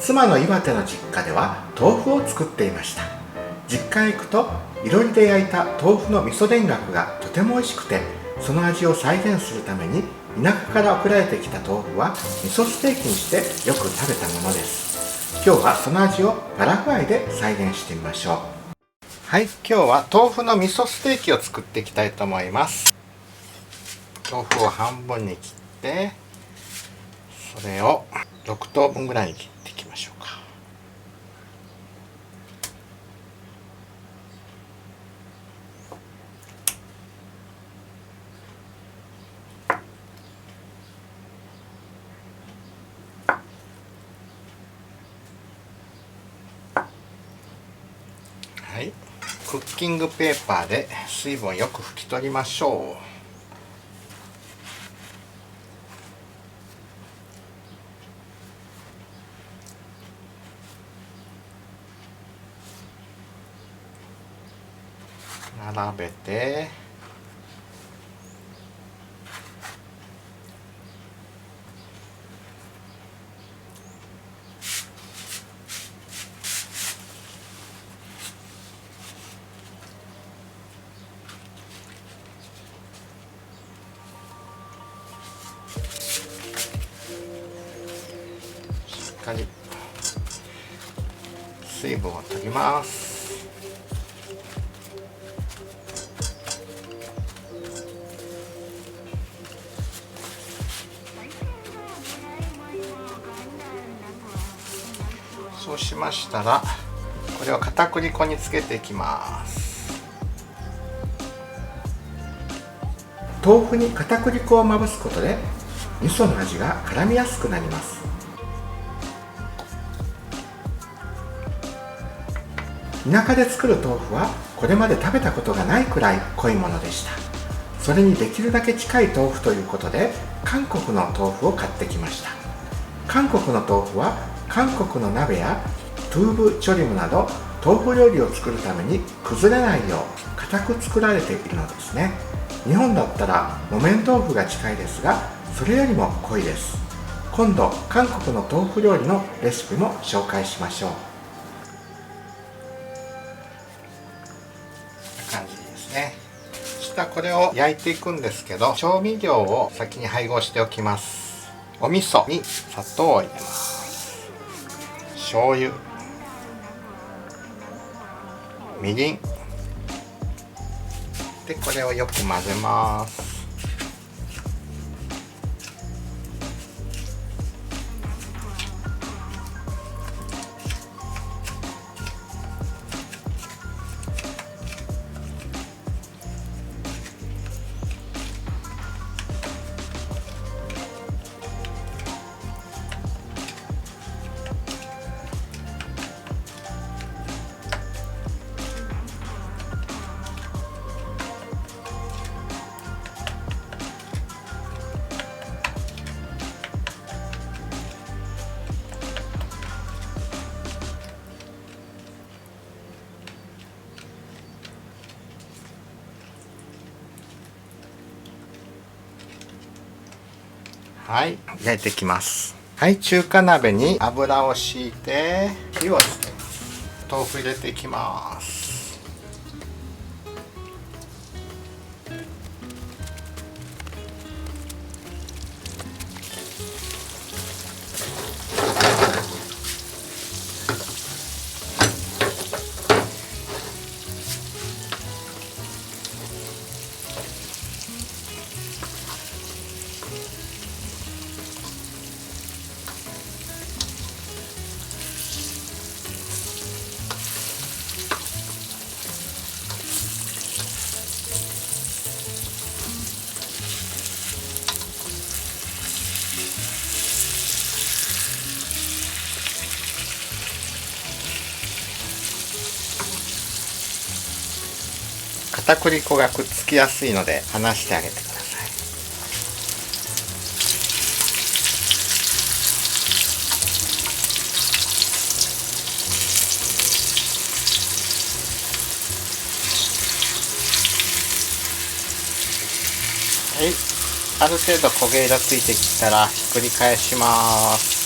妻の岩手の実家では豆腐を作っていました。実家へ行くといろりで焼いた豆腐の味噌田楽がとても美味しくて、その味を再現するために田舎から送られてきた豆腐は味噌ステーキにしてよく食べたものです。今日はその味をパラグアイで再現してみましょう。はい、今日は豆腐の味噌ステーキを作っていきたいと思います。豆腐を半分に切って、それを6等分ぐらいに切っていきましょうか。はい、クッキングペーパーで水分をよく拭き取りましょう。並べて、しっかり水分を取ります。そうしましたら、これを片栗粉につけていきます。豆腐に片栗粉をまぶすことで味噌の味が絡みやすくなります。田舎で作る豆腐はこれまで食べたことがないくらい濃いものでした。それにできるだけ近い豆腐ということで韓国の豆腐を買ってきました。韓国の豆腐は韓国の鍋やトゥーブチョリムなど豆腐料理を作るために崩れないよう固く作られているのですね。日本だったら木綿豆腐が近いですが、それよりも濃いです。今度韓国の豆腐料理のレシピも紹介しましょう。こんな感じですね。そしたらこれを焼いていくんですけど、調味料を先に配合しておきます。お味噌に砂糖を入れます。醤油、みりんで、これをよく混ぜます。はい、焼いていきます。はい、中華鍋に油を敷いて火をつけます。豆腐入れていきます。片栗粉がくっつきやすいので離してあげてください。はい、ある程度焦げ色ついてきたらひっくり返します。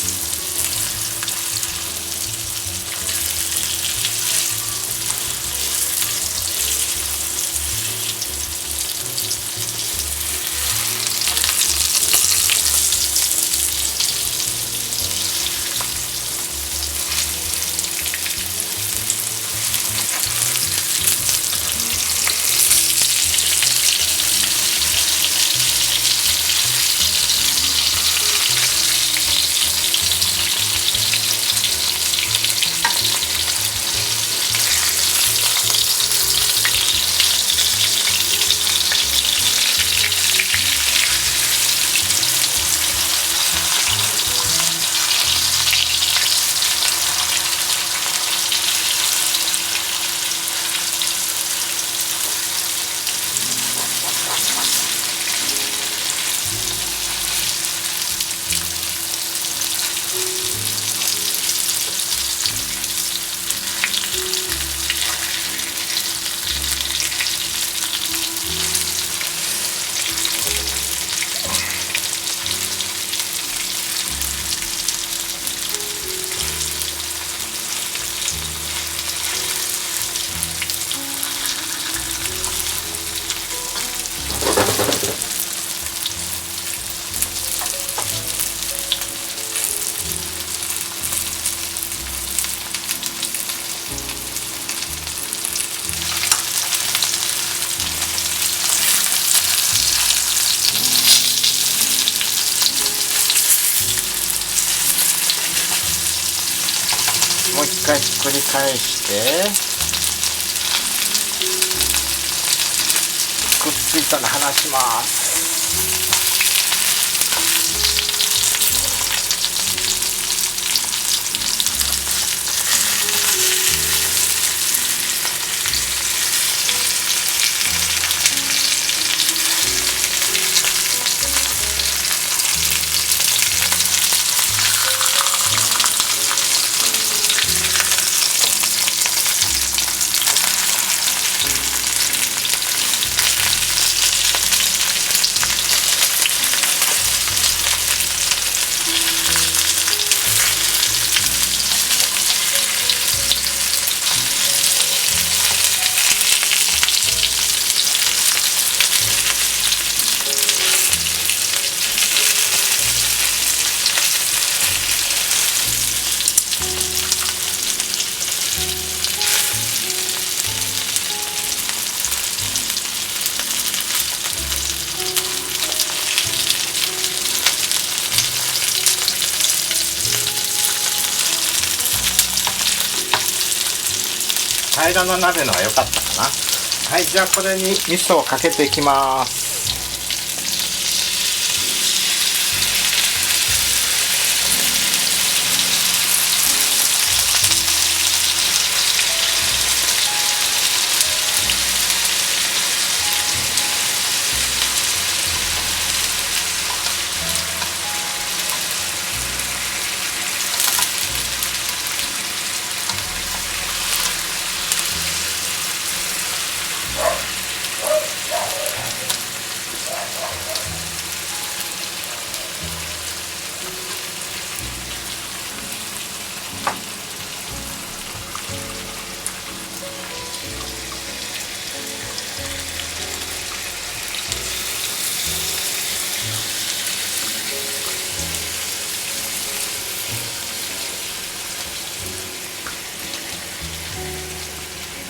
もう一回ひっくり返してくっついたら離します。平らな鍋のが良かったかな。はい、じゃあこれに味噌をかけていきます。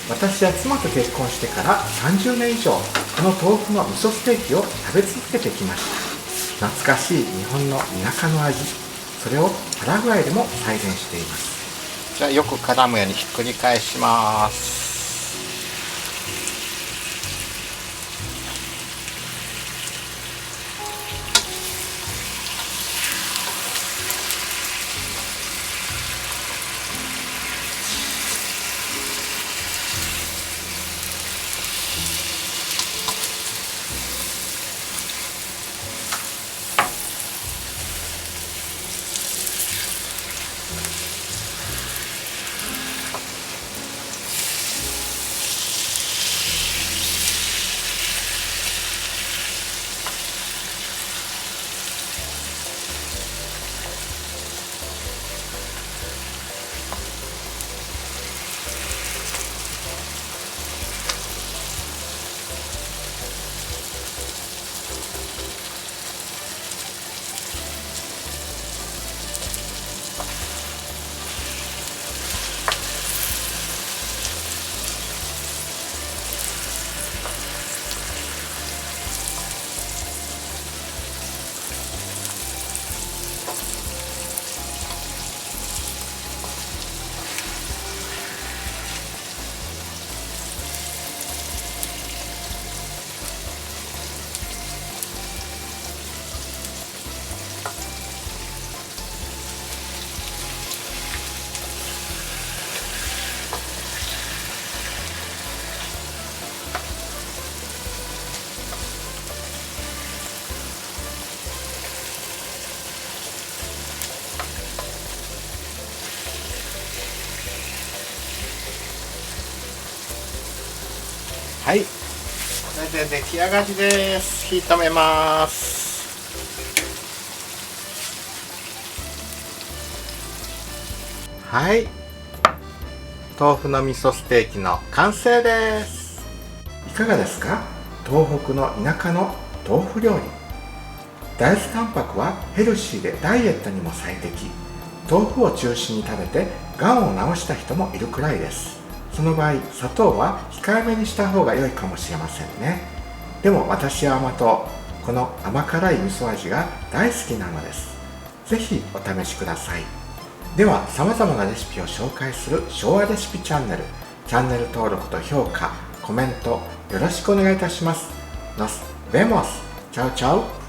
私は妻と結婚してから30年以上、この豆腐の味噌ステーキを食べ続けてきました。懐かしい日本の田舎の味、それをパラグアイでも再現しています。じゃあよく絡むようにひっくり返します。はい、これで出来上がりです。火止めます。はい、豆腐の味噌ステーキの完成です。いかがですか？東北の田舎の豆腐料理。大豆タンパクはヘルシーでダイエットにも最適。豆腐を中心に食べてがんを治した人もいるくらいです。その場合、砂糖は控えめにした方が良いかもしれませんね。でも私は甘党、この甘辛い味噌味が大好きなのです。ぜひお試しください。では、様々なレシピを紹介する昭和レシピチャンネル、チャンネル登録と評価、コメントよろしくお願いいたします。Nos vemos. Chao, chao.